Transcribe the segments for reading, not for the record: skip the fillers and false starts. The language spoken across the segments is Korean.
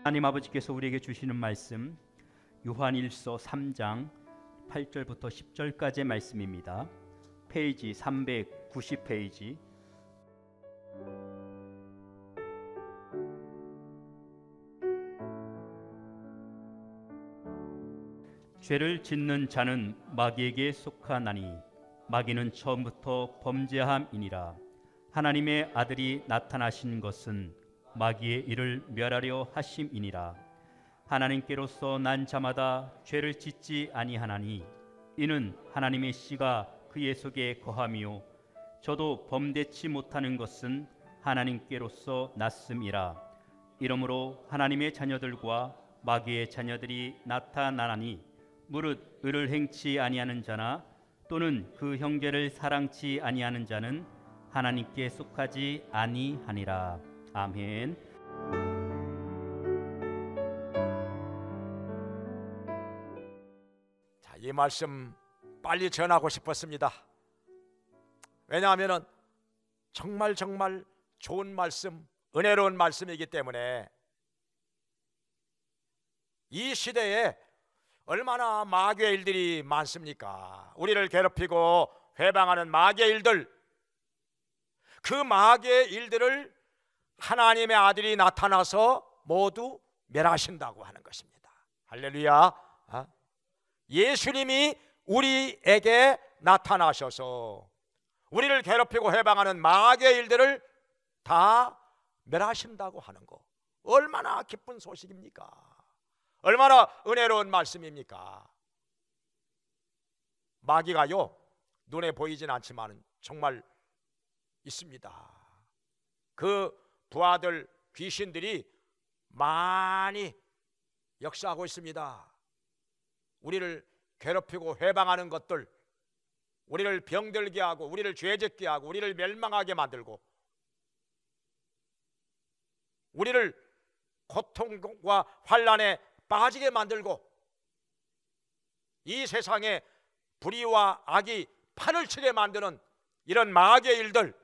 하나님 아버지께서 우리에게 주시는 말씀 요한일서 3장 8절부터 10절까지의 말씀입니다. 페이지 390페이지. 죄를 짓는 자는 마귀에게 속하나니 마귀는 처음부터 범죄함이니라. 하나님의 아들이 나타나신 것은 마귀의 일을 멸하려 하심이니라. 하나님께로서 난 자마다 죄를 짓지 아니하나니 이는 하나님의 씨가 그의 속에 거함이요 저도 범대치 못하는 것은 하나님께로서 났음이라. 이러므로 하나님의 자녀들과 마귀의 자녀들이 나타나나니 무릇 의를 행치 아니하는 자나 또는 그 형제를 사랑치 아니하는 자는 하나님께 속하지 아니하니라. 아멘. 자, 이 말씀 빨리 전하고 싶었습니다. 왜냐하면 정말 좋은 말씀, 은혜로운 말씀이기 때문에 이 시대에 얼마나 마귀의 일들이 많습니까? 우리를 괴롭히고 회방하는 마귀의 일들, 그 마귀의 일들을 하나님의 아들이 나타나서 모두 멸하신다고 하는 것입니다. 할렐루야. 예수님이 우리에게 나타나셔서 우리를 괴롭히고 해방하는 마귀의 일들을 다 멸하신다고 하는 거, 얼마나 기쁜 소식입니까? 얼마나 은혜로운 말씀입니까? 마귀가요, 눈에 보이진 않지만 정말 있습니다. 그 부하들 귀신들이 많이 역사하고 있습니다. 우리를 괴롭히고 회방하는 것들, 우리를 병들게 하고 우리를 죄짓게 하고 우리를 멸망하게 만들고 우리를 고통과 환난에 빠지게 만들고 이 세상에 불의와 악이 판을 치게 만드는 이런 마귀의 일들,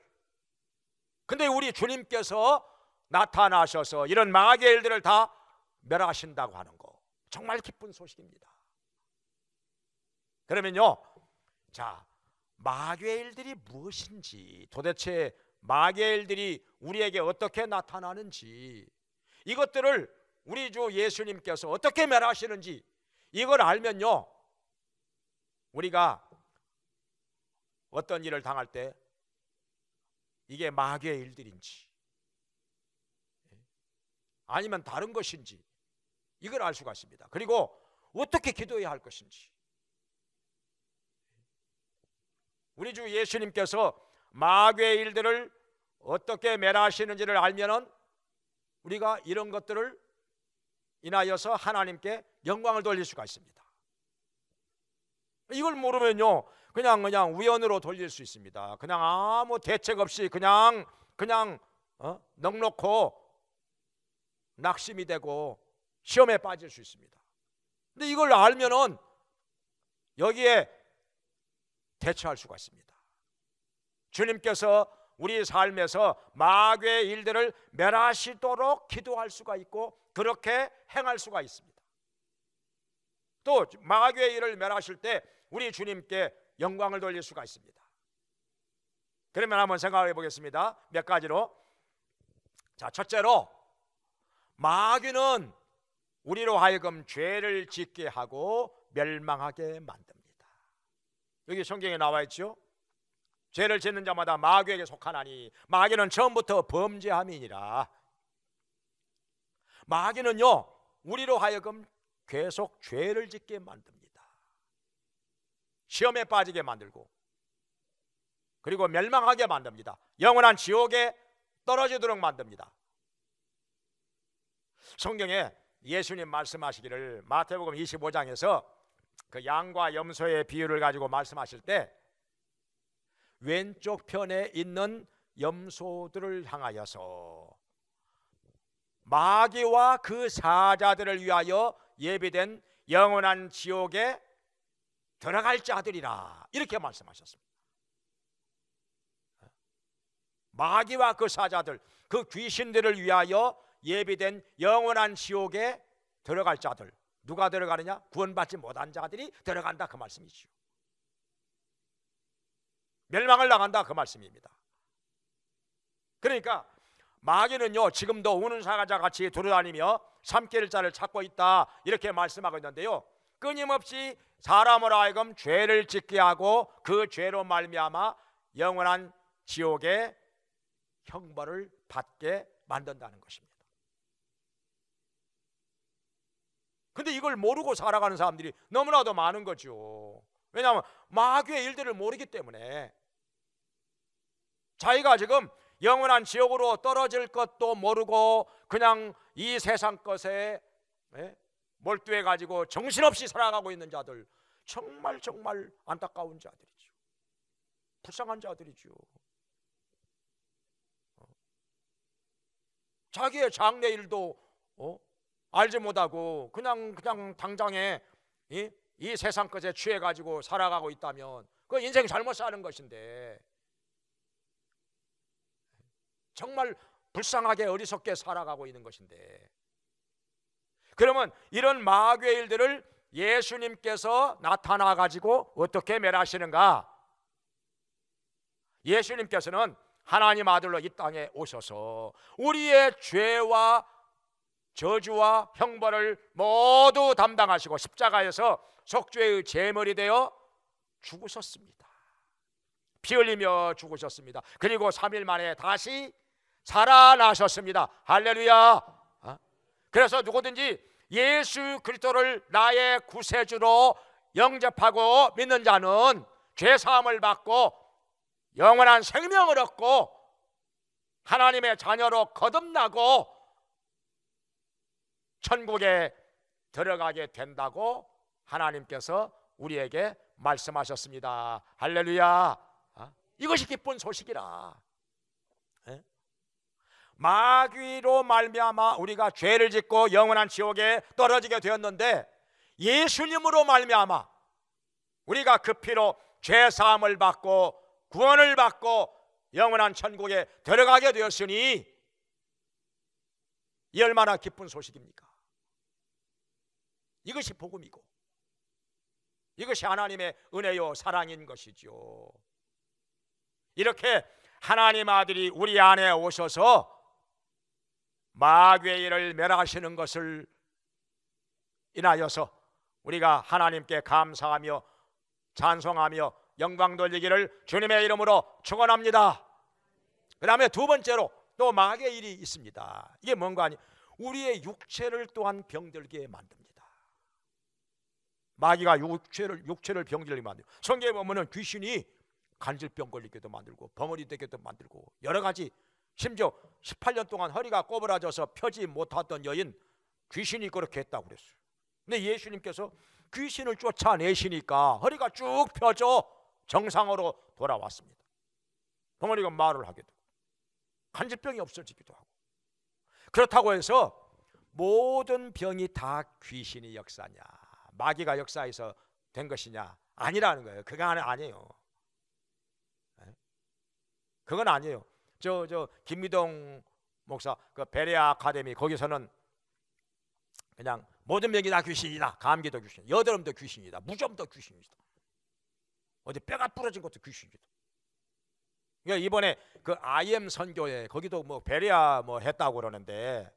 근데 우리 주님께서 나타나셔서 이런 마귀의 일들을 다 멸하신다고 하는 거, 정말 기쁜 소식입니다. 그러면요, 자, 마귀의 일들이 무엇인지, 도대체 마귀의 일들이 우리에게 어떻게 나타나는지, 이것들을 우리 주 예수님께서 어떻게 멸하시는지, 이걸 알면요, 우리가 어떤 일을 당할 때 이게 마귀의 일들인지 아니면 다른 것인지 이걸 알 수가 있습니다. 그리고 어떻게 기도해야 할 것인지, 우리 주 예수님께서 마귀의 일들을 어떻게 멸하시는지를 알면은 우리가 이런 것들을 인하여서 하나님께 영광을 돌릴 수가 있습니다. 이걸 모르면요, 그냥 우연으로 돌릴 수 있습니다. 그냥 아무 대책 없이 그냥 넉넉고 낙심이 되고 시험에 빠질 수 있습니다. 근데 이걸 알면은 여기에 대처할 수가 있습니다. 주님께서 우리 삶에서 마귀의 일들을 멸하시도록 기도할 수가 있고 그렇게 행할 수가 있습니다. 또 마귀의 일을 멸하실 때 우리 주님께 영광을 돌릴 수가 있습니다. 그러면 한번 생각해 보겠습니다. 몇 가지로. 자, 첫째로, 마귀는 우리로 하여금 죄를 짓게 하고 멸망하게 만듭니다. 여기 성경에 나와 있죠. 죄를 짓는 자마다 마귀에게 속하나니 마귀는 처음부터 범죄함이니라. 마귀는요, 우리로 하여금 계속 죄를 짓게 만듭니다. 시험에 빠지게 만들고 그리고 멸망하게 만듭니다. 영원한 지옥에 떨어지도록 만듭니다. 성경에 예수님 말씀하시기를 마태복음 25장에서 그 양과 염소의 비유를 가지고 말씀하실 때 왼쪽 편에 있는 염소들을 향하여서 마귀와 그 사자들을 위하여 예비된 영원한 지옥에 들어갈 자들이라, 이렇게 말씀하셨습니다. 마귀와 그 사자들, 그 귀신들을 위하여 예비된 영원한 지옥에 들어갈 자들, 누가 들어가느냐? 구원받지 못한 자들이 들어간다, 그 말씀이죠. 멸망을 당한다, 그 말씀입니다. 그러니까 마귀는요, 지금도 우는 사자같이 같이 돌아다니며 삼킬 자를 찾고 있다, 이렇게 말씀하고 있는데요, 끊임없이 사람으로 하여금 죄를 짓게 하고 그 죄로 말미암아 영원한 지옥의 형벌을 받게 만든다는 것입니다. 근데 이걸 모르고 살아가는 사람들이 너무나도 많은 거죠. 왜냐하면 마귀의 일들을 모르기 때문에. 자기가 지금 영원한 지옥으로 떨어질 것도 모르고 그냥 이 세상 것에 몰두해 가지고 정신없이 살아가고 있는 자들, 정말 정말 안타까운 자들이죠. 불쌍한 자들이죠. 자기의 장래일도 알지 못하고 그냥 당장에 이 세상 것에 취해 가지고 살아가고 있다면 그 인생 잘못 사는 것인데, 정말 불쌍하게 어리석게 살아가고 있는 것인데, 그러면 이런 마귀의 일들을 예수님께서 나타나 가지고 어떻게 멸하시는가? 예수님께서는 하나님 아들로 이 땅에 오셔서 우리의 죄와 저주와 형벌을 모두 담당하시고 십자가에서 속죄의 제물이 되어 죽으셨습니다. 피 흘리며 죽으셨습니다. 그리고 3일 만에 다시 살아나셨습니다. 할렐루야. 그래서 누구든지 예수 그리스도를 나의 구세주로 영접하고 믿는 자는 죄사함을 받고 영원한 생명을 얻고 하나님의 자녀로 거듭나고 천국에 들어가게 된다고 하나님께서 우리에게 말씀하셨습니다. 할렐루야. 이것이 기쁜 소식이라. 마귀로 말미암아 우리가 죄를 짓고 영원한 지옥에 떨어지게 되었는데, 예수님으로 말미암아 우리가 그 피로 죄사함을 받고 구원을 받고 영원한 천국에 들어가게 되었으니 이 얼마나 기쁜 소식입니까? 이것이 복음이고 이것이 하나님의 은혜요 사랑인 것이죠. 이렇게 하나님 아들이 우리 안에 오셔서 마귀의 일을 멸하시는 것을 인하여서 우리가 하나님께 감사하며 찬송하며 영광 돌리기를 주님의 이름으로 축원합니다. 그 다음에 두 번째로 또 마귀의 일이 있습니다. 이게 뭔가 아니, 우리의 육체를 또한 병들게 만듭니다. 마귀가 육체를 병들게 만들고, 성경에 보면은 귀신이 간질병 걸리게도 만들고 벙어리 되게도 만들고 여러 가지, 심지어 18년 동안 허리가 꼬부라져서 펴지 못하던 여인, 귀신이 그렇게 했다고 그랬어요. 근데 예수님께서 귀신을 쫓아내시니까 허리가 쭉 펴져 정상으로 돌아왔습니다. 벙어리가 말을 하게 되고 간질병이 없어지기도 하고. 그렇다고 해서 모든 병이 다 귀신이 역사냐, 마귀가 역사해서 된 것이냐, 아니라는 거예요. 그건 아니에요. 그건 아니에요. 저 김미동 목사 그 베레아 아카데미, 거기서는 그냥 모든 병이 다 귀신이다. 감기도 귀신, 여드름도 귀신이다, 무좀도 귀신이다, 어디 뼈가 부러진 것도 귀신이다. 그러니까 이번에 그 IM 선교회 거기도 뭐 베레아 뭐 했다고 그러는데,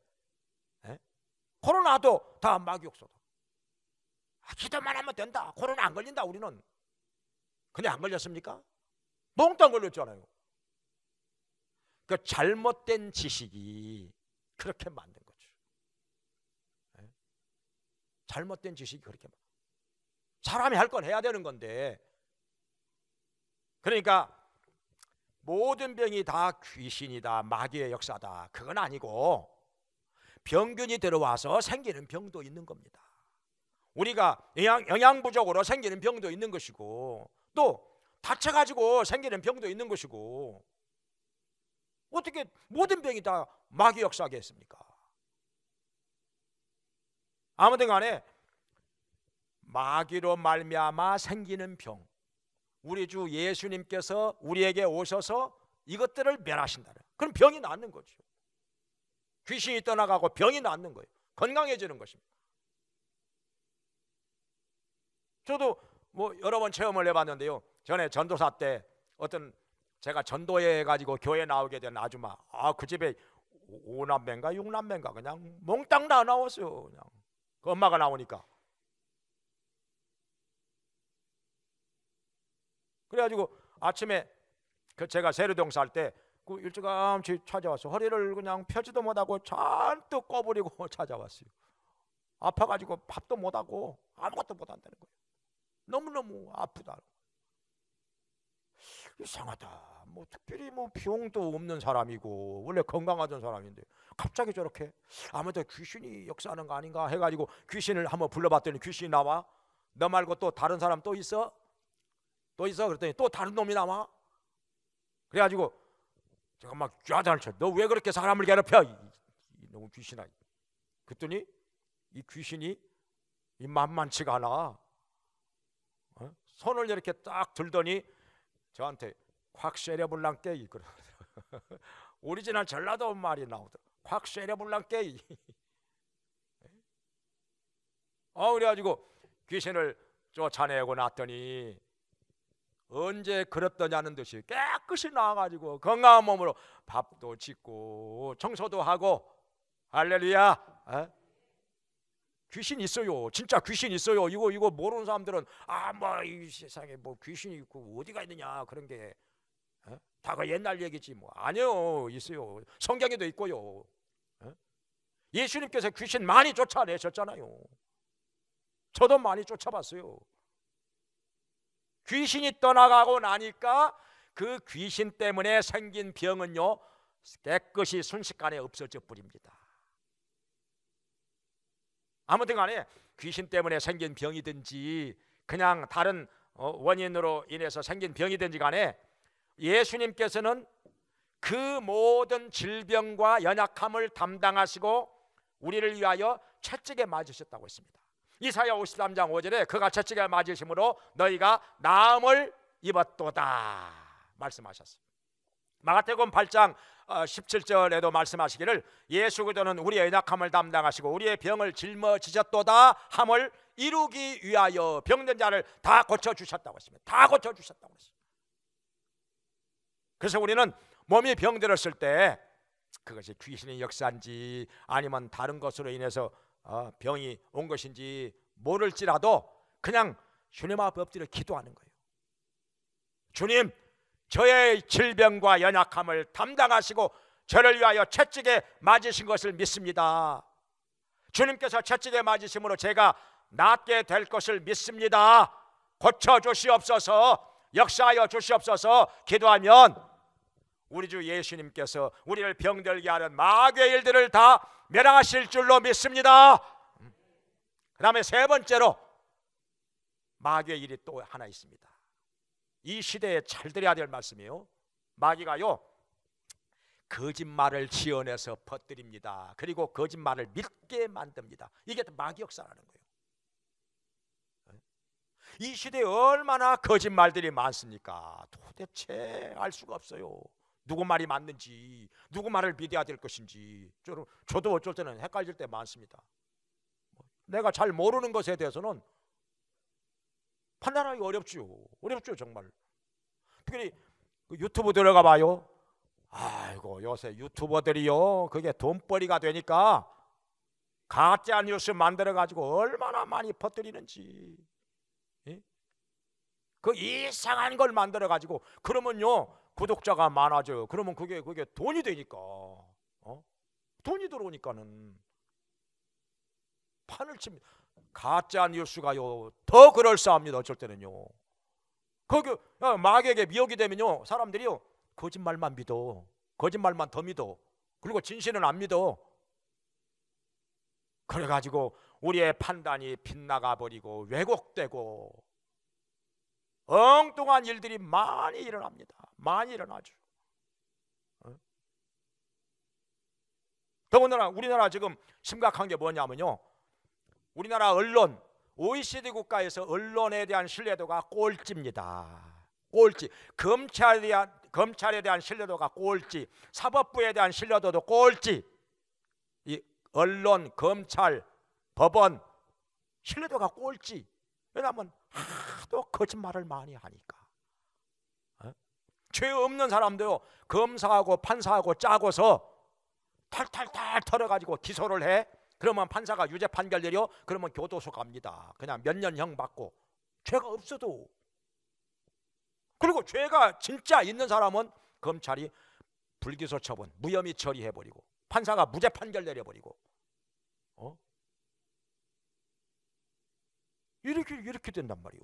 코로나도 다 마귀 역사다. 기도만 하면 된다, 코로나 안 걸린다 우리는. 근데 안 걸렸습니까? 몽땅 걸렸잖아요. 그 잘못된 지식이 그렇게 만든 거죠. 잘못된 지식이 그렇게 사람이 할 건 해야 되는 건데, 그러니까 모든 병이 다 귀신이다, 마귀의 역사다, 그건 아니고 병균이 들어와서 생기는 병도 있는 겁니다. 우리가 영양 부족으로 생기는 병도 있는 것이고, 또 다쳐가지고 생기는 병도 있는 것이고, 어떻게 모든 병이 다 마귀 역사하겠습니까? 아무튼 간에 마귀로 말미암아 생기는 병, 우리 주 예수님께서 우리에게 오셔서 이것들을 멸하신다는, 그럼 병이 낫는 거죠. 귀신이 떠나가고 병이 낫는 거예요. 건강해지는 것입니다. 저도 뭐 여러 번 체험을 해봤는데요. 전에 전도사 때 어떤 제가 전도해 가지고 교회 나오게 된 아줌마, 그 집에 5남매인가 6남매인가 그냥 몽땅 다 나왔어요. 그냥 그 엄마가 나오니까. 그래가지고 아침에 그 제가 세례동 살 때 그 일찌감치 찾아와서 허리를 그냥 펴지도 못하고 잔뜩 꺼부리고 찾아왔어요. 아파가지고 밥도 못하고 아무것도 못한다는 거예요. 너무너무 아프다. 이상하다. 뭐 특별히 뭐 병도 없는 사람이고 원래 건강하던 사람인데 갑자기 저렇게 아무도 귀신이 역사하는 거 아닌가 해가지고 귀신을 한번 불러봤더니 귀신이 나와. 너 말고 또 다른 사람 또 있어? 또 있어? 그랬더니 또 다른 놈이 나와. 그래가지고 제가 막 쥐아잔을 쳐. 너 왜 그렇게 사람을 괴롭혀? 이놈의 귀신아. 그랬더니 이 귀신이 이 만만치가 않아. 손을 이렇게 딱 들더니 저한테 콱 쉐려불랑께 오리지널 전라도 말이 나오더라. 콱 쉐려불랑께. 그래가지고 귀신을 쫓아내고 났더니 언제 그랬더냐는 듯이 깨끗이 나와가지고 건강한 몸으로 밥도 짓고 청소도 하고. 할렐루야. 귀신 있어요. 진짜 귀신 있어요. 이거 모르는 사람들은 뭐 이 세상에 뭐 귀신이 있고 어디가 있느냐 그런 게 다 그 옛날 얘기지 뭐. 아니요, 있어요. 성경에도 있고요. 예수님께서 귀신 많이 쫓아내셨잖아요. 저도 많이 쫓아봤어요. 귀신이 떠나가고 나니까 그 귀신 때문에 생긴 병은요 깨끗이 순식간에 없어져 버립니다. 아무튼 간에 귀신 때문에 생긴 병이든지 그냥 다른 원인으로 인해서 생긴 병이든지 간에 예수님께서는 그 모든 질병과 연약함을 담당하시고 우리를 위하여 채찍에 맞으셨다고 했습니다. 이사야 53장 5절에 그가 채찍에 맞으심으로 너희가 나음을 입었도다 말씀하셨습니다. 마가복음 8장 17절에도 말씀하시기를 예수 그리스도는 우리의 연약함을 담당하시고 우리의 병을 짊어지셨도다 함을 이루기 위하여 병든 자를 다 고쳐주셨다고 했습니다. 다 고쳐주셨다고 했습니다. 그래서 우리는 몸이 병들었을 때 그것이 귀신의 역사인지 아니면 다른 것으로 인해서 병이 온 것인지 모를지라도 그냥 주님 앞에 엎드려 기도하는 거예요. 주님, 저의 질병과 연약함을 담당하시고 저를 위하여 채찍에 맞으신 것을 믿습니다. 주님께서 채찍에 맞으심으로 제가 낫게 될 것을 믿습니다. 고쳐주시옵소서, 역사하여 주시옵소서 기도하면 우리 주 예수님께서 우리를 병들게 하는 마귀의 일들을 다 멸하실 줄로 믿습니다. 그 다음에 세 번째로 마귀의 일이 또 하나 있습니다. 이 시대에 잘 들어야 될 말씀이에요. 마귀가요 거짓말을 지어내서 퍼뜨립니다. 그리고 거짓말을 믿게 만듭니다. 이게 마귀 역사라는 거예요. 이 시대에 얼마나 거짓말들이 많습니까? 도대체 알 수가 없어요. 누구 말이 맞는지, 누구 말을 믿어야 될 것인지 저도 어쩔 때는 헷갈릴 때 많습니다. 내가 잘 모르는 것에 대해서는 판단하기 어렵죠 정말. 특히 유튜브 들어가 봐요. 아이고 요새 유튜버들이요 그게 돈벌이가 되니까 가짜 뉴스 만들어 가지고 얼마나 많이 퍼뜨리는지. 그 이상한 걸 만들어 가지고 그러면요 구독자가 많아져요. 그러면 그게 돈이 되니까 돈이 들어오니까는 판을 칩니다. 가짜 뉴스가요 더 그럴싸합니다. 어쩔 때는요. 마귀에게 미혹이 되면요 사람들이요 거짓말만 믿어. 거짓말만 더 믿어. 그리고 진실은 안 믿어. 그래가지고 우리의 판단이 빗나가 버리고 왜곡되고 엉뚱한 일들이 많이 일어납니다. 많이 일어나죠. 더군다나 우리나라 지금 심각한 게 뭐냐면요 우리나라 언론, OECD 국가에서 언론에 대한 신뢰도가 꼴찌입니다. 꼴찌. 검찰에 대한 신뢰도가 꼴찌. 사법부에 대한 신뢰도도 꼴찌. 언론, 검찰, 법원 신뢰도가 꼴찌. 왜냐하면 하도 거짓말을 많이 하니까. 죄 없는 사람도요, 검사하고 판사하고 짜고서 탈탈탈 털어가지고 기소를 해. 그러면 판사가 유죄 판결 내려. 그러면 교도소 갑니다. 그냥 몇 년형 받고. 죄가 없어도. 그리고 죄가 진짜 있는 사람은 검찰이 불기소 처분, 무혐의 처리해버리고, 판사가 무죄 판결 내려버리고. 이렇게 된단 말이오.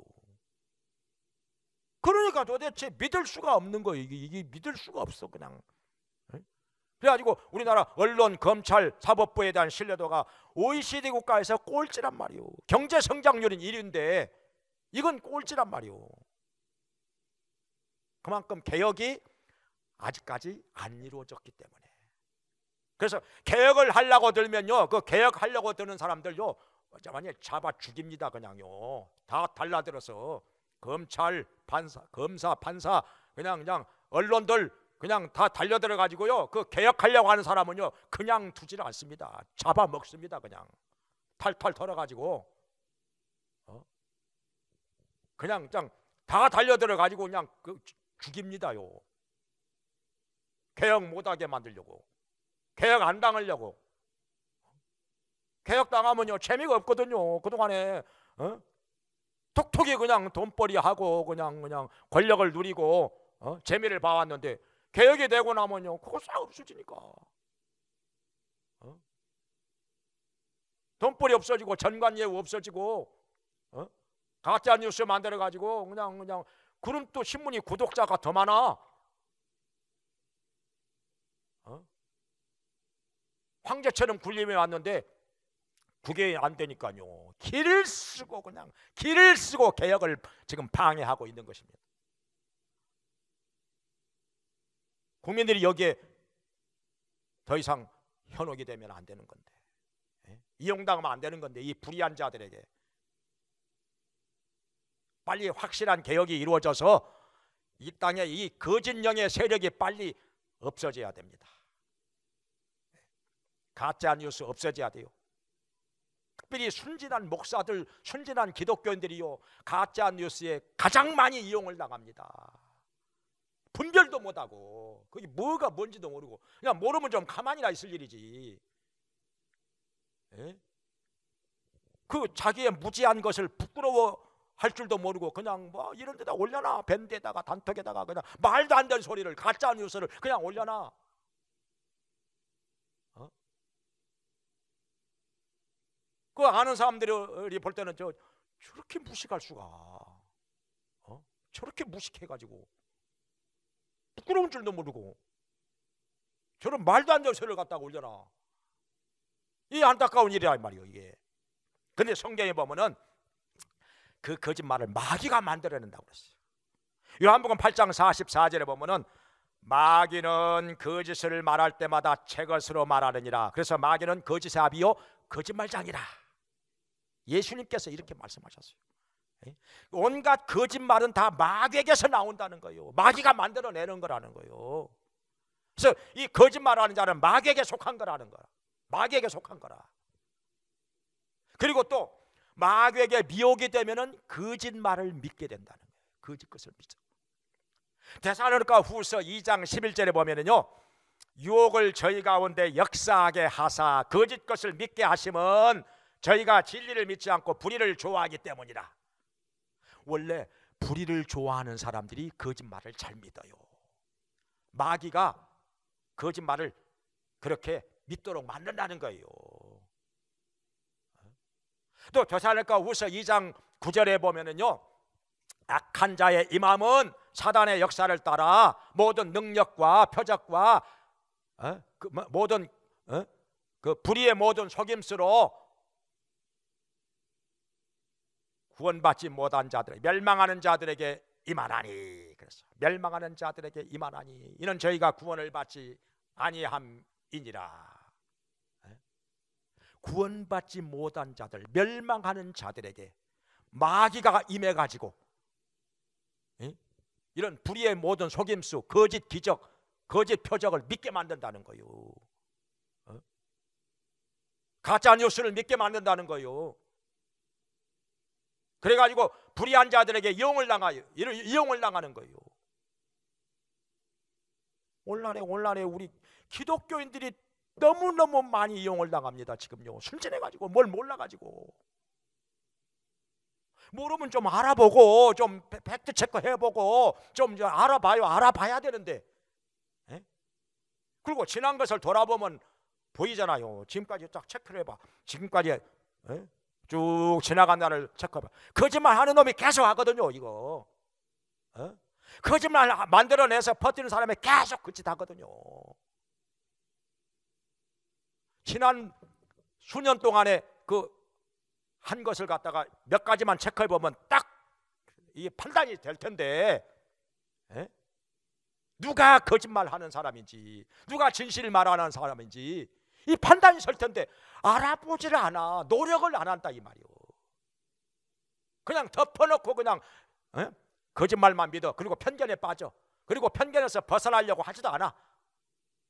그러니까 도대체 믿을 수가 없는 거예요. 이게 믿을 수가 없어 그냥. 그래가지고 우리나라 언론, 검찰, 사법부에 대한 신뢰도가 OECD 국가에서 꼴찌란 말이오. 경제 성장률은 1위인데 이건 꼴찌란 말이오. 그만큼 개혁이 아직까지 안 이루어졌기 때문에. 그래서 개혁을 하려고 들면요, 그 개혁하려고 드는 사람들요, 완전히 잡아 죽입니다. 그냥요. 다 달라들어서 검찰, 판사, 검사, 판사, 그냥 언론들 그냥 다 달려들어 가지고요, 그 개혁하려고 하는 사람은요 그냥 두질 않습니다. 잡아 먹습니다. 그냥 탈탈 털어 가지고 그냥 다 달려들어 가지고 그냥 죽입니다요. 개혁 못하게 만들려고, 개혁 안 당하려고. 개혁 당하면요 재미가 없거든요. 그동안에 톡톡이 그냥 돈벌이 하고 그냥 권력을 누리고 재미를 봐왔는데, 개혁이 되고 나면요 그거 싹 없어지니까. 돈벌이 없어지고 전관예우 없어지고 가짜 뉴스 만들어 가지고 그냥 그럼 또 신문이 구독자가 더 많아. 황제처럼 군림해 왔는데 그게 안 되니까요. 길을 쓰고 개혁을 지금 방해하고 있는 것입니다. 국민들이 여기에 더 이상 현혹이 되면 안 되는 건데, 이용당하면 안 되는 건데, 이 불의한 자들에게 빨리 확실한 개혁이 이루어져서 이 땅에 이 거짓령의 세력이 빨리 없어져야 됩니다. 가짜 뉴스 없어져야 돼요. 특별히 순진한 목사들, 순진한 기독교인들이요 가짜 뉴스에 가장 많이 이용을 당합니다. 분별도 못하고 그게 뭐가 뭔지도 모르고 그냥 모르면 좀 가만히나 있을 일이지. 그 자기의 무지한 것을 부끄러워할 줄도 모르고 그냥 뭐 이런 데다 올려놔. 밴드에다가 단톡에다가 그냥 말도 안 되는 소리를, 가짜 뉴스를 그냥 올려놔. 그 아는 사람들이 볼 때는 저렇게 무식할 수가, 저렇게 무식해가지고 부끄러운 줄도 모르고 저런 말도 안 되는 소리를 갖다가 올려놔. 이 안타까운 일이란 말이에요 이게. 근데 성경에 보면은 그 거짓말을 마귀가 만들어낸다고 그랬어요. 요한복음 8장 44절에 보면은 마귀는 거짓을 말할 때마다 제 것으로 말하느니라. 그래서 마귀는 거짓의 아비요 거짓말장이라. 예수님께서 이렇게 말씀하셨어요. 온갖 거짓말은 다 마귀에게서 나온다는 거예요. 마귀가 만들어내는 거라는 거예요. 그래서 이 거짓말하는 자는 마귀에게 속한 거라는 거야. 마귀에게 속한 거라. 그리고 또 마귀에게 미혹이 되면은 거짓말을 믿게 된다는 거예요. 거짓 것을 믿어. 데살로니가 후서 2장 11절에 보면은요, 유혹을 저희 가운데 역사하게 하사 거짓 것을 믿게 하심은 저희가 진리를 믿지 않고 불의를 좋아하기 때문이라. 원래 불의를 좋아하는 사람들이 거짓말을 잘 믿어요. 마귀가 거짓말을 그렇게 믿도록 만든다는 거예요. 또 데살로니가 후서 2장 9절에 보면은요, 악한 자의 임함은 사단의 역사를 따라 모든 능력과 표적과 모든 그 불의의 모든 속임수로 구원받지 못한 자들, 멸망하는 자들에게 임하나니. 그래서 멸망하는 자들에게 임하나니 이는 저희가 구원을 받지 아니함이니라. 구원받지 못한 자들, 멸망하는 자들에게 마귀가 임해가지고 이런 불의의 모든 속임수, 거짓 기적, 거짓 표적을 믿게 만든다는 거예요. 가짜 뉴스를 믿게 만든다는 거예요. 그래가지고 불의한 자들에게 이용을 당하는 거예요. 오늘날에 우리 기독교인들이 너무너무 많이 이용을 당합니다. 지금요. 순진해가지고 뭘 몰라가지고. 모르면 좀 알아보고 좀 팩트 체크 해보고 좀 알아봐야 되는데. 에? 그리고 지난 것을 돌아보면 보이잖아요. 지금까지 딱 체크를 해봐. 지금까지 쭉 지나간 날을 체크해봐. 거짓말하는 놈이 계속 하거든요. 이거 거짓말 만들어내서 버티는 사람이 계속 그 짓 하거든요. 지난 수년 동안에 그 한 것을 갖다가 몇 가지만 체크해 보면 딱 이게 판단이 될 텐데, 누가 거짓말하는 사람인지, 누가 진실을 말하는 사람인지 이 판단이 설 텐데 알아보지를 않아. 노력을 안 한다 이 말이요. 그냥 덮어놓고 그냥 거짓말만 믿어. 그리고 편견에 빠져. 그리고 편견에서 벗어나려고 하지도 않아.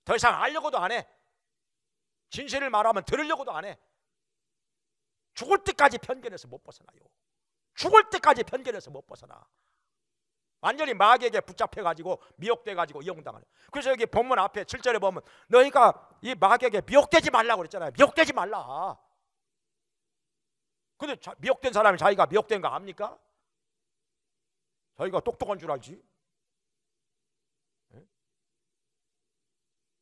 더 이상 알려고도 안 해. 진실을 말하면 들으려고도 안 해. 죽을 때까지 편견에서 못 벗어나요. 죽을 때까지 편견에서 못 벗어나. 완전히 마귀에게 붙잡혀가지고 미혹돼가지고 이용당하는. 그래서 여기 본문 앞에 7절에 보면 너희가 이 마귀에게 미혹되지 말라고 그랬잖아요. 미혹되지 말라. 근데 미혹된 사람이 자기가 미혹된 거 압니까? 자기가 똑똑한 줄 알지.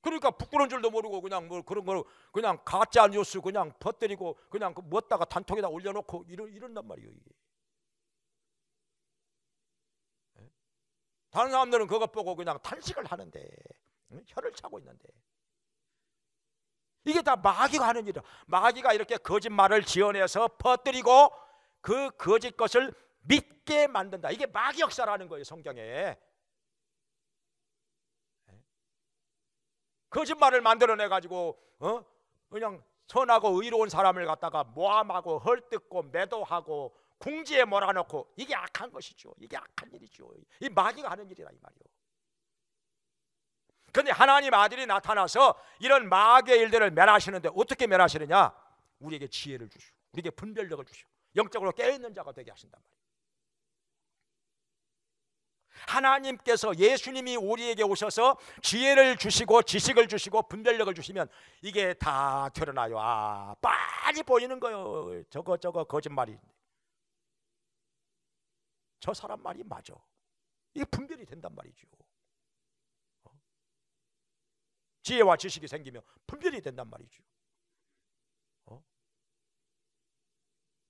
그러니까 부끄러운 줄도 모르고 그냥 뭐 그런 거 그냥 가짜 뉴스 그냥 퍼뜨리고 그냥 뭐다가 단톡에다 올려놓고 이런단 말이에요. 이게. 다른 사람들은 그것 보고 그냥 탄식을 하는데, 혀를 차고 있는데, 이게 다 마귀가 하는 일이야. 마귀가 이렇게 거짓말을 지어내서 퍼뜨리고 그 거짓 것을 믿게 만든다. 이게 마귀 역사라는 거예요. 성경에 거짓말을 만들어내가지고 그냥 선하고 의로운 사람을 갖다가 모함하고 헐뜯고 매도하고 궁지에 몰아넣고, 이게 악한 것이죠. 이게 악한 일이죠. 이 마귀가 하는 일이라 이 말이요. 그런데 하나님 아들이 나타나서 이런 마귀의 일들을 멸하시는데 어떻게 멸하시느냐? 우리에게 지혜를 주시고 우리에게 분별력을 주시고 영적으로 깨어있는 자가 되게 하신단 말이에요. 하나님께서, 예수님이 우리에게 오셔서 지혜를 주시고 지식을 주시고 분별력을 주시면 이게 다 드러나요. 아, 빨리 보이는 거예요. 저거 거짓말이, 저 사람 말이 맞아. 이게 분별이 된단 말이죠. 지혜와 지식이 생기면 분별이 된단 말이죠.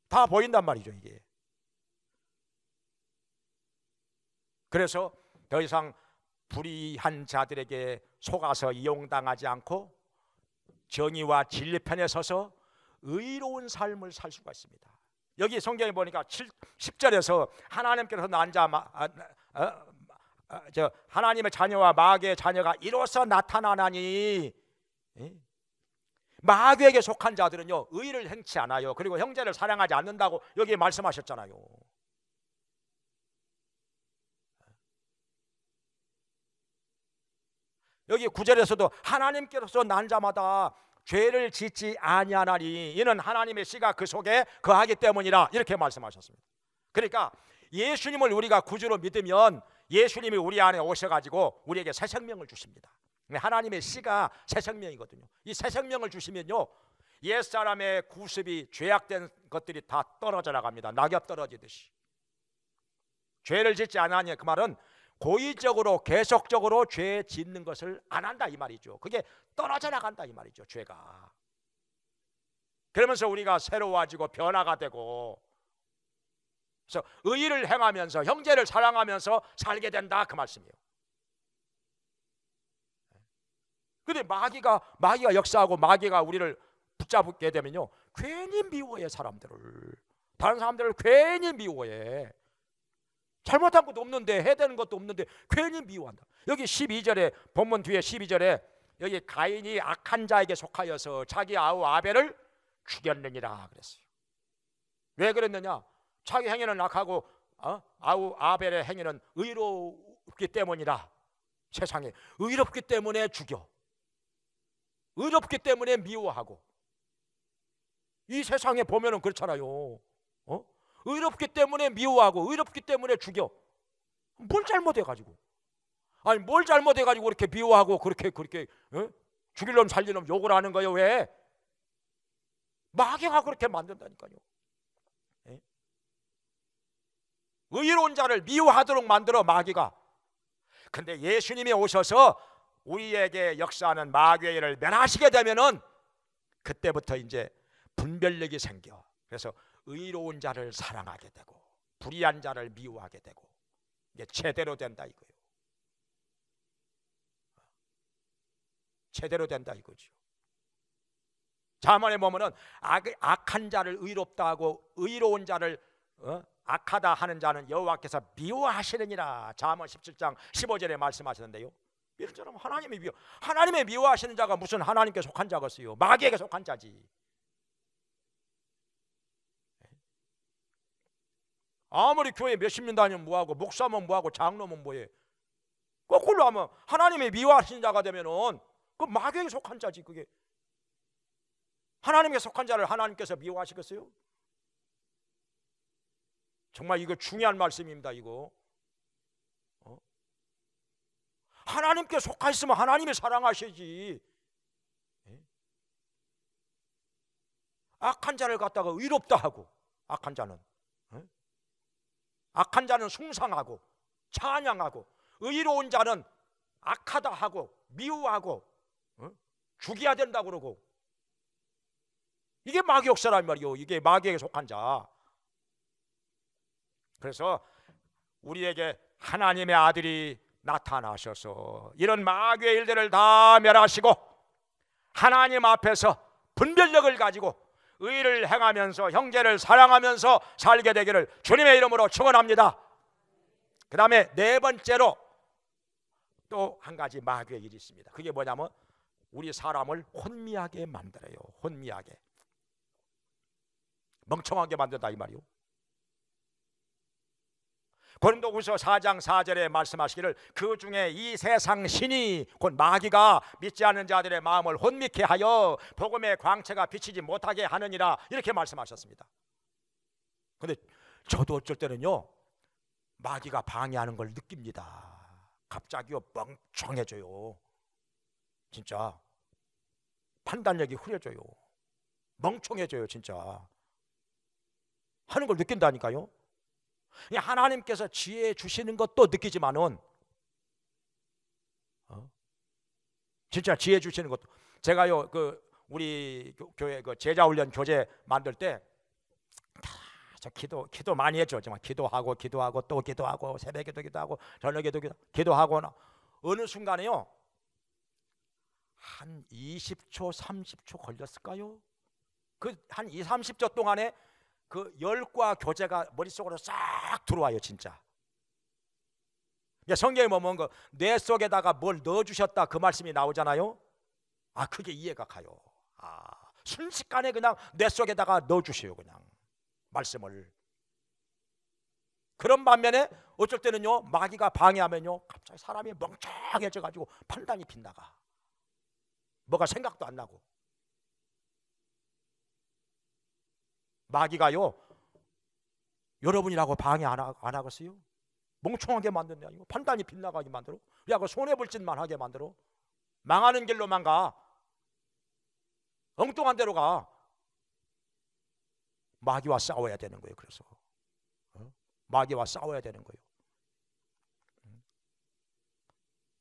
다 보인단 말이죠. 이게. 그래서 더 이상 불의한 자들에게 속아서 이용당하지 않고 정의와 진리 편에 서서 의로운 삶을 살 수가 있습니다. 여기 성경에 보니까 10절에서 하나님께서 하나님의 자녀와 마귀의 자녀가 이로써 나타나나니, 마귀에게 속한 자들은요 의를 행치 않아요. 그리고 형제를 사랑하지 않는다고 여기 말씀하셨잖아요. 여기 9절에서도 하나님께로서 난 자마다 죄를 짓지 아니하나니 이는 하나님의 씨가 그 속에 거하기 때문이라, 이렇게 말씀하셨습니다. 그러니까 예수님을 우리가 구주로 믿으면 예수님이 우리 안에 오셔가지고 우리에게 새 생명을 주십니다. 하나님의 씨가 새 생명이거든요. 이 새 생명을 주시면요 옛사람의 구습이, 죄악된 것들이 다 떨어져 나갑니다. 낙엽 떨어지듯이. 죄를 짓지 않으니 그 말은 고의적으로 계속적으로 죄 짓는 것을 안 한다 이 말이죠. 그게 떨어져 나간다 이 말이죠. 죄가. 그러면서 우리가 새로워지고 변화가 되고, 그래서 의를 행하면서 형제를 사랑하면서 살게 된다 그 말씀이에요. 근데 마귀가 역사하고 마귀가 우리를 붙잡게 되면요 괜히 미워해. 사람들을, 다른 사람들을 괜히 미워해. 잘못한 것도 없는데, 해야 되는 것도 없는데 괜히 미워한다. 여기 12절에, 본문 뒤에 12절에 여기 가인이 악한 자에게 속하여서 자기 아우 아벨을 죽였느니라 그랬어요. 왜 그랬느냐? 자기 행위는 악하고 아우 아벨의 행위는 의롭기 때문이라. 세상에 의롭기 때문에 죽여, 의롭기 때문에 미워하고, 이 세상에 보면은 그렇잖아요. 의롭기 때문에 미워하고 의롭기 때문에 죽여. 뭘 잘못해가지고? 아니 뭘 잘못해가지고 그렇게 미워하고 그렇게 죽일 놈 살릴 놈 욕을 하는 거예요? 왜? 마귀가 그렇게 만든다니까요. 예? 의로운 자를 미워하도록 만들어 마귀가. 근데 예수님이 오셔서 우리에게 역사하는 마귀의 일을 면하시게 되면은 그때부터 이제 분별력이 생겨. 그래서 의로운 자를 사랑하게 되고 불의한 자를 미워하게 되고 이게 제대로 된다 이거예요. 제대로 된다 이거죠. 잠언에 보면은 악한 자를 의롭다 하고 의로운 자를 악하다 하는 자는 여호와께서 미워하시느니라. 잠언 17장 15절에 말씀하셨는데요. 이런 사람 하나님의 미워하시는 자가 무슨 하나님께 속한 자겠어요? 마귀에게 속한 자지. 아무리 교회 몇십 년 다니면 뭐하고 목사면 뭐하고 장로면 뭐해. 거꾸로 하면 하나님의 미워하시는 자가 되면은 그 마귀에게 속한 자지. 그게 하나님께 속한 자를 하나님께서 미워하시겠어요? 정말 이거 중요한 말씀입니다. 이거 하나님께 속하 있으면 하나님이 사랑하셔야지. 악한 자를 갖다가 의롭다 하고 악한 자는 숭상하고 찬양하고 의로운 자는 악하다 하고 미워하고 죽여야 된다고 그러고 이게 마귀 역사란 말이요. 이게 마귀에게 속한 자. 그래서 우리에게 하나님의 아들이 나타나셔서 이런 마귀의 일들을 다 멸하시고 하나님 앞에서 분별력을 가지고 의를 행하면서 형제를 사랑하면서 살게 되기를 주님의 이름으로 축원합니다. 그 다음에 네 번째로 또 한 가지 마귀의 일이 있습니다. 그게 뭐냐면 우리 사람을 혼미하게 만들어요. 혼미하게, 멍청하게 만든다 이 말이요. 고린도후서 4장 4절에 말씀하시기를 그 중에 이 세상 신이 곧 마귀가 믿지 않는 자들의 마음을 혼미케 하여 복음의 광채가 비치지 못하게 하느니라 이렇게 말씀하셨습니다. 그런데 저도 어쩔 때는요 마귀가 방해하는 걸 느낍니다. 갑자기요 멍청해져요. 진짜 판단력이 흐려져요. 멍청해져요. 진짜 하는 걸 느낀다니까요. 하나님께서 지혜 주시는 것도 느끼지만은 진짜 지혜 주시는 것도 제가요 우리 교회 제자훈련 교재 만들 때 저 기도 많이 했죠. 정말 기도하고 또 기도하고 새벽에도 기도하고 저녁에도 기도하고 어느 순간에요 한 20초 30초 걸렸을까요? 그 한 2, 30초 동안에 그 열과 교제가 머릿속으로 싹 들어와요. 진짜 성경에 보면 뇌 속에다가 뭘 넣어주셨다 그 말씀이 나오잖아요. 그게 이해가 가요. 순식간에 그냥 뇌 속에다가 넣어주셔요. 그냥 말씀을. 그런 반면에 어쩔 때는요 마귀가 방해하면요 갑자기 사람이 멍청해져 가지고 판단이 빗나가. 뭐가 생각도 안 나고. 마귀가요 여러분이라고 방해 안 하겠어요? 멍청하게 만든다. 판단이 빗나가게 만들어. 그리고 손해볼 짓만 하게 만들어. 망하는 길로만 가. 엉뚱한 데로 가. 마귀와 싸워야 되는 거예요. 그래서 마귀와 싸워야 되는 거예요.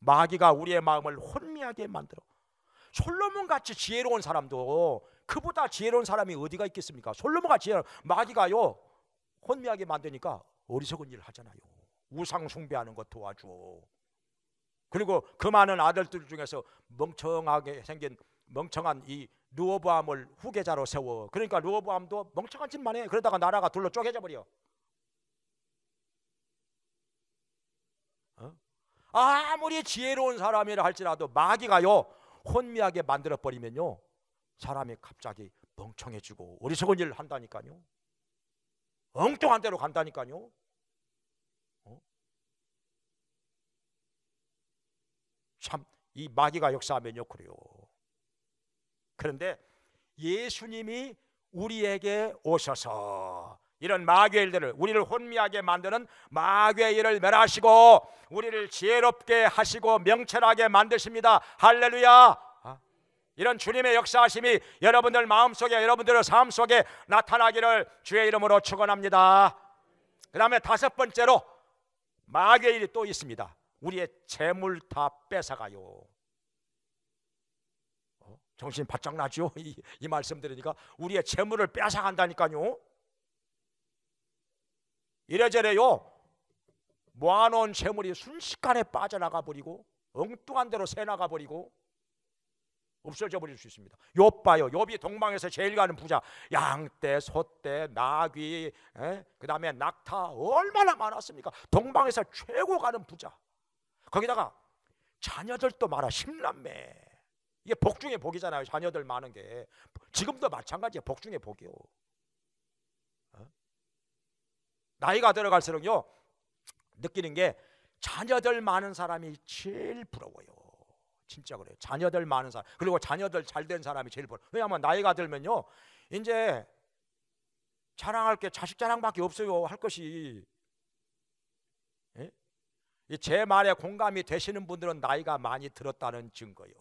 마귀가 우리의 마음을 혼미하게 만들어. 솔로몬같이 지혜로운 사람도 그보다 지혜로운 사람이 어디가 있겠습니까? 솔로몬과 지혜로운 마귀가요 혼미하게 만드니까 어리석은 일을 하잖아요. 우상 숭배하는 것 도와줘. 그리고 그 많은 아들들 중에서 멍청하게 생긴 멍청한 이 르호보암을 후계자로 세워. 그러니까 르호보암도 멍청한 짓만 해. 그러다가 나라가 둘로 쪼개져 버려. 아무리 지혜로운 사람이라 할지라도 마귀가요 혼미하게 만들어 버리면요 사람이 갑자기 멍청해지고 어리석은 일을 한다니까요. 엉뚱한 데로 간다니까요. 참 이 마귀가 역사하면요 그래요. 그런데 예수님이 우리에게 오셔서 이런 마귀의 일들을, 우리를 혼미하게 만드는 마귀의 일을 멸하시고 우리를 지혜롭게 하시고 명철하게 만드십니다. 할렐루야. 이런 주님의 역사하심이 여러분들 마음속에, 여러분들의 삶 속에 나타나기를 주의 이름으로 축원합니다. 그 다음에 다섯 번째로 마귀의 일이 또 있습니다. 우리의 재물 다 뺏어가요. 정신 바짝 나죠? 이 말씀 들으니까 우리의 재물을 뺏어간다니까요. 이래저래요, 모아놓은 재물이 순식간에 빠져나가 버리고 엉뚱한 데로 새나가 버리고 없어져 버릴 수 있습니다. 욥 봐요. 욥이 동방에서 제일 가는 부자, 양떼, 소떼, 나귀, 그 다음에 낙타 얼마나 많았습니까? 동방에서 최고 가는 부자. 거기다가 자녀들도 많아. 10남매. 이게 복 중에 복이잖아요. 자녀들 많은 게. 지금도 마찬가지예요. 복 중에 복이요. 나이가 들어갈수록요 느끼는 게 자녀들 많은 사람이 제일 부러워요. 진짜 그래요. 자녀들 많은 사람, 그리고 자녀들 잘된 사람이 제일 부러워요. 왜냐하면 나이가 들면요 이제 자랑할 게 자식 자랑밖에 없어요. 할 것이. 제 말에 공감이 되시는 분들은 나이가 많이 들었다는 증거예요.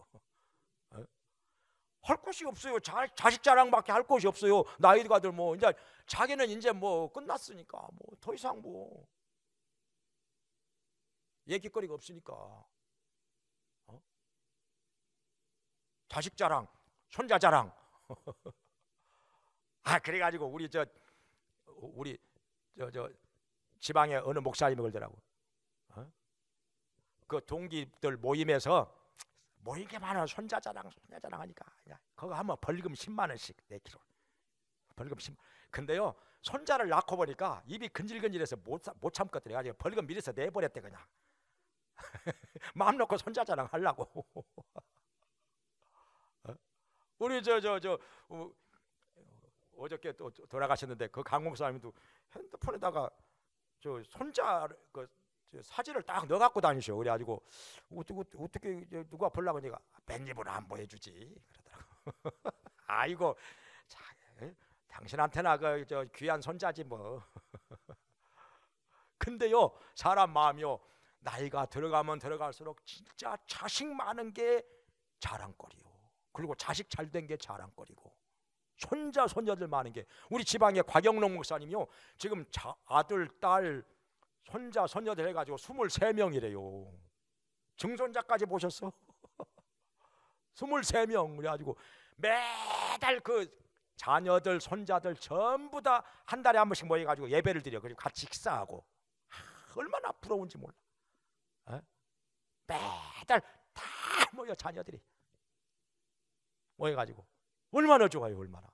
할 것이 없어요. 자식 자랑밖에 할 것이 없어요. 나이가 들면 이제 자기는 이제 뭐 끝났으니까 뭐 더 이상 뭐 얘기거리가 없으니까. 자식 자랑, 손자 자랑. 그래가지고 우리 지방에 어느 목사님이 그러더라고. 그 동기들 모임에서 모인 게 많아. 손자 자랑 하니까 그거 하면 벌금 10만 원씩 내기로. 벌금 10만. 근데요 손자를 낳고 보니까 입이 근질근질해서 못 참거든요. 가지고 벌금 미리서 내버렸대 그냥. 마음 놓고 손자 자랑 하려고. 우리 어저께 또 돌아가셨는데 그 강목사님도 핸드폰에다가 저 손자 사진을 딱 넣어 갖고 다니셔. 그래가지고 어떻게 누가 보려고 하니까 뺀입으로 안 보여주지 그러더라고. 아이고 당신한테나 저 귀한 손자지 뭐. 근데요 사람 마음이요 나이가 들어가면 들어갈수록 진짜 자식 많은 게 자랑거리요. 그리고 자식 잘된 게 자랑거리고 손자 손녀들 많은 게. 우리 지방의 곽영롱 목사님이요 지금 아들 딸 손자 손녀들 해가지고 23명이래요. 증손자까지 보셨어? 23명. 그래가지고 매달 그 자녀들 손자들 전부 다 한 달에 한 번씩 모여가지고 예배를 드려. 그리고 같이 식사하고. 얼마나 부러운지 몰라. 매달 다 모여 자녀들이 모여가지고 얼마나 좋아요. 얼마나.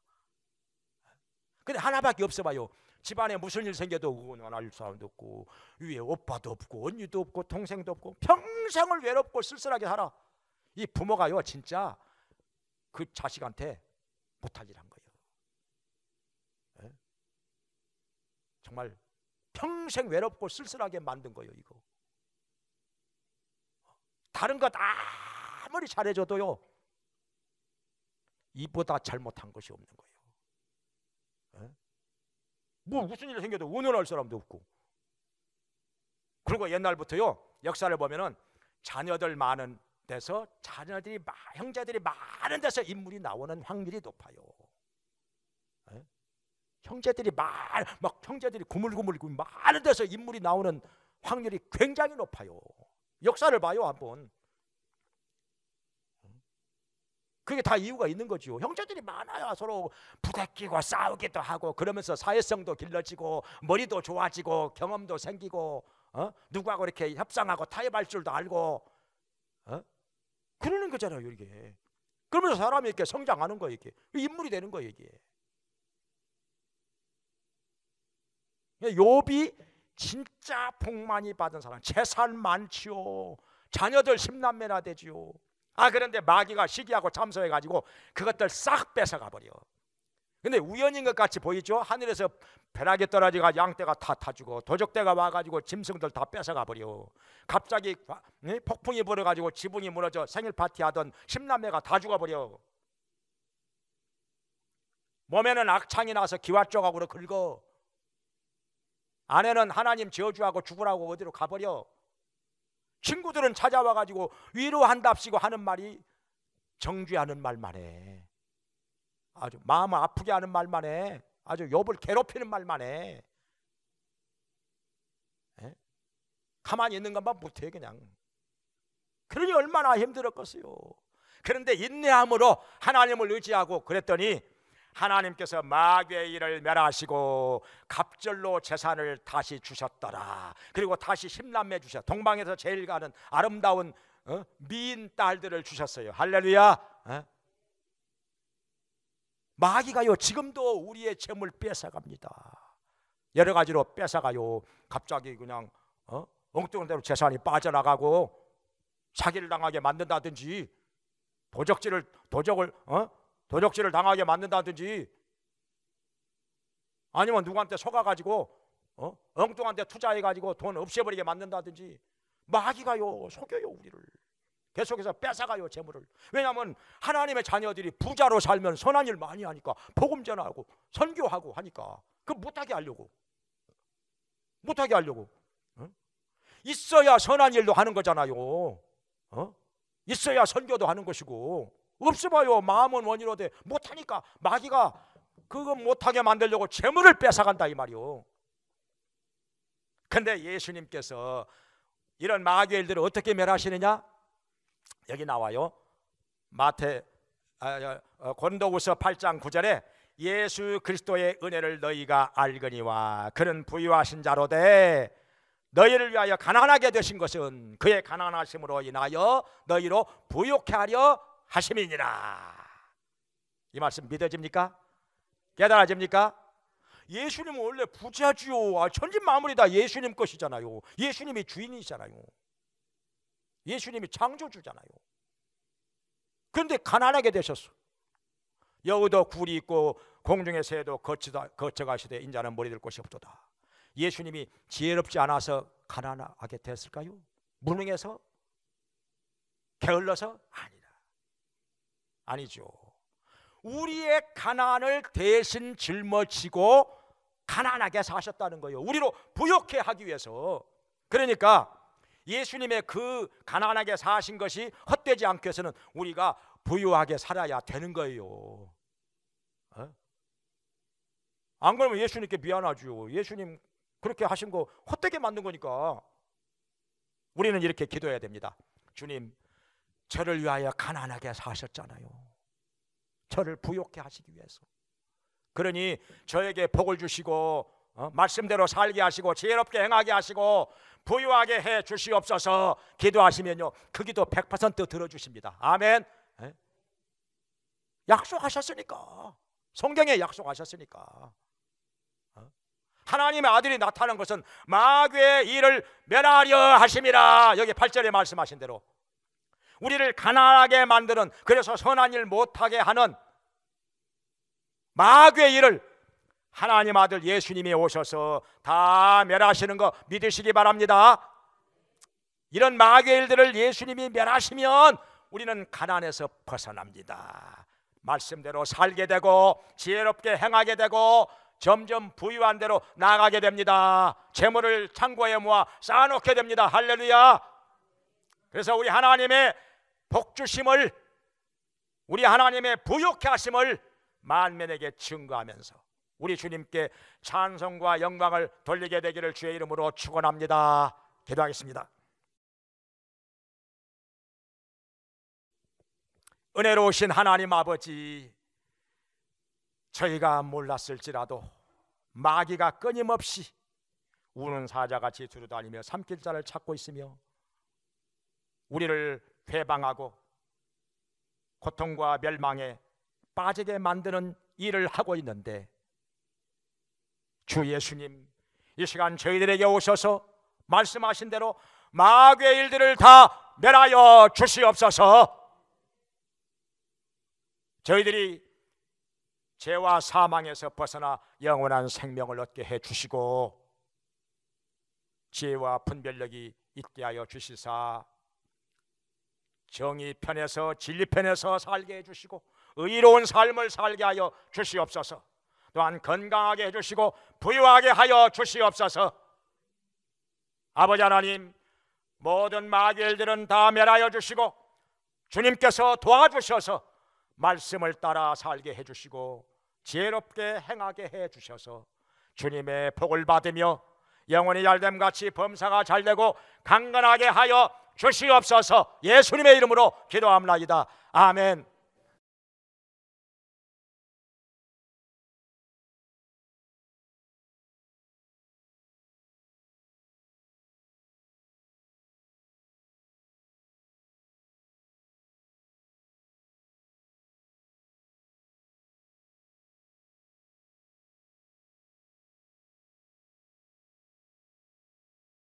근데 하나밖에 없어 봐요. 집안에 무슨 일 생겨도 응원할 사람도 없고 위에 오빠도 없고 언니도 없고 동생도 없고 평생을 외롭고 쓸쓸하게 살아. 이 부모가요 진짜 그 자식한테 못할 일 한 거예요. 정말 평생 외롭고 쓸쓸하게 만든 거예요. 이거 다른 것 아무리 잘해줘도요 이보다 잘못한 것이 없는 거예요. 뭐 무슨 일이 생겨도 응원할 사람도 없고. 그리고 옛날부터요 역사를 보면은 자녀들 많은 데서 자녀들이 형제들이 많은 데서 인물이 나오는 확률이 높아요. 형제들이 막 형제들이 구물구물 많은 데서 인물이 나오는 확률이 굉장히 높아요. 역사를 봐요 한번. 그게 다 이유가 있는 거죠. 형제들이 많아야 서로 부대끼고 싸우기도 하고 그러면서 사회성도 길러지고 머리도 좋아지고 경험도 생기고 누구하고 이렇게 협상하고 타협할 줄도 알고 그러는 거잖아요. 이게 그러면서 사람이 이렇게 성장하는 거예요. 이게 인물이 되는 거예요. 이게 욥이 진짜 복 많이 받은 사람. 재산 많지요. 자녀들 10남매나 되지요. 그런데 마귀가 시기하고 참소해가지고 그것들 싹 뺏어가 버려. 근데 우연인 것 같이 보이죠. 하늘에서 벼락이 떨어지가 양떼가 다 타주고 도적대가 와가지고 짐승들 다 뺏어가 버려. 갑자기 폭풍이 불어가지고 지붕이 무너져 생일 파티하던 10남매가 다 죽어버려. 몸에는 악창이 나서 기와조각으로 긁어. 아내는 하나님 저주하고 죽으라고 어디로 가버려. 친구들은 찾아와가지고 위로한답시고 하는 말이 정죄하는 말만 해. 아주 마음을 아프게 하는 말만 해. 아주 욥을 괴롭히는 말만 해. 에? 가만히 있는 것만 못해 그냥. 그러니 얼마나 힘들었겠어요. 그런데 인내함으로 하나님을 의지하고 그랬더니 하나님께서 마귀의 일을 멸하시고 갑절로 재산을 다시 주셨더라. 그리고 다시 10남매 주셨. 동방에서 제일 가는 아름다운 미인 딸들을 주셨어요. 할렐루야. 마귀가요 지금도 우리의 재물 뺏어갑니다. 여러 가지로 뺏어가요. 갑자기 그냥 엉뚱한 대로 재산이 빠져나가고 사기를 당하게 만든다든지 도적질을 당하게 만든다든지 아니면 누구한테 속아가지고 엉뚱한 데 투자해가지고 돈 없애버리게 만든다든지 마귀가요 속여요. 우리를 계속해서 뺏어가요 재물을. 왜냐하면 하나님의 자녀들이 부자로 살면 선한 일 많이 하니까 복음 전하고 선교하고 하니까 그 못하게 하려고 있어야 선한 일도 하는 거잖아요. 있어야 선교도 하는 것이고 없어봐요 마음은 원이로되 못하니까 마귀가 그거 못하게 만들려고 재물을 뺏어간다 이 말이요. 근데 예수님께서 이런 마귀의 일들을 어떻게 멸하시느냐? 여기 나와요. 고린도후서 8장 9절에 예수 그리스도의 은혜를 너희가 알거니와 그는 부유하신 자로되 너희를 위하여 가난하게 되신 것은 그의 가난하심으로 인하여 너희로 부욕케 하려 하심이니라. 이 말씀 믿어집니까? 깨달아집니까? 예수님은 원래 부자지요. 천지만물이 다 예수님 것이잖아요. 예수님이 주인이잖아요. 예수님이 창조주잖아요. 그런데 가난하게 되셨어. 여우도 굴이 있고 공중의 새도 거쳐가시되 인자는 머리들 곳이 없도다. 예수님이 지혜롭지 않아서 가난하게 됐을까요? 무능해서? 게을러서? 아니죠. 우리의 가난을 대신 짊어지고 가난하게 사셨다는 거예요. 우리로 부욕해 하기 위해서. 그러니까 예수님의 그 가난하게 사신 것이 헛되지 않기 위해서는 우리가 부유하게 살아야 되는 거예요. 안 그러면 예수님께 미안하죠. 예수님 그렇게 하신 거 헛되게 만든 거니까. 우리는 이렇게 기도해야 됩니다. 주님, 저를 위하여 가난하게 사셨잖아요. 저를 부욕해 하시기 위해서. 그러니 저에게 복을 주시고 말씀대로 살게 하시고 지혜롭게 행하게 하시고 부유하게 해 주시옵소서. 기도하시면요 그 기도 100% 들어주십니다. 아멘. 약속하셨으니까. 성경에 약속하셨으니까. 하나님의 아들이 나타난 것은 마귀의 일을 멸하려 하심이라. 여기 8절에 말씀하신 대로 우리를 가난하게 만드는, 그래서 선한 일 못하게 하는 마귀의 일을 하나님 아들 예수님이 오셔서 다 멸하시는 거 믿으시기 바랍니다. 이런 마귀의 일들을 예수님이 멸하시면 우리는 가난에서 벗어납니다. 말씀대로 살게 되고 지혜롭게 행하게 되고 점점 부유한 대로 나아가게 됩니다. 재물을 창고에 모아 쌓아놓게 됩니다. 할렐루야. 그래서 우리 하나님의 복주심을, 우리 하나님의 부욕케 하심을 만민에게 증거하면서 우리 주님께 찬송과 영광을 돌리게 되기를 주의 이름으로 축원합니다. 기도하겠습니다. 은혜로우신 하나님 아버지, 저희가 몰랐을지라도 마귀가 끊임없이 우는 사자같이 두루다니며 삼킬 자를 찾고 있으며 우리를 회방하고 고통과 멸망에 빠지게 만드는 일을 하고 있는데, 주 예수님 이 시간 저희들에게 오셔서 말씀하신 대로 마귀의 일들을 다 멸하여 주시옵소서. 저희들이 죄와 사망에서 벗어나 영원한 생명을 얻게 해주시고 지혜와 분별력이 있게 하여 주시사 정의 편에서 진리 편에서 살게 해주시고 의로운 삶을 살게 하여 주시옵소서. 또한 건강하게 해주시고 부유하게 하여 주시옵소서. 아버지 하나님, 모든 마귀들은 다 멸하여 주시고 주님께서 도와주셔서 말씀을 따라 살게 해주시고 지혜롭게 행하게 해주셔서 주님의 복을 받으며 영혼이 잘됨같이 범사가 잘되고 강건하게 하여 주시옵소서. 예수님의 이름으로 기도합나이다. 아멘.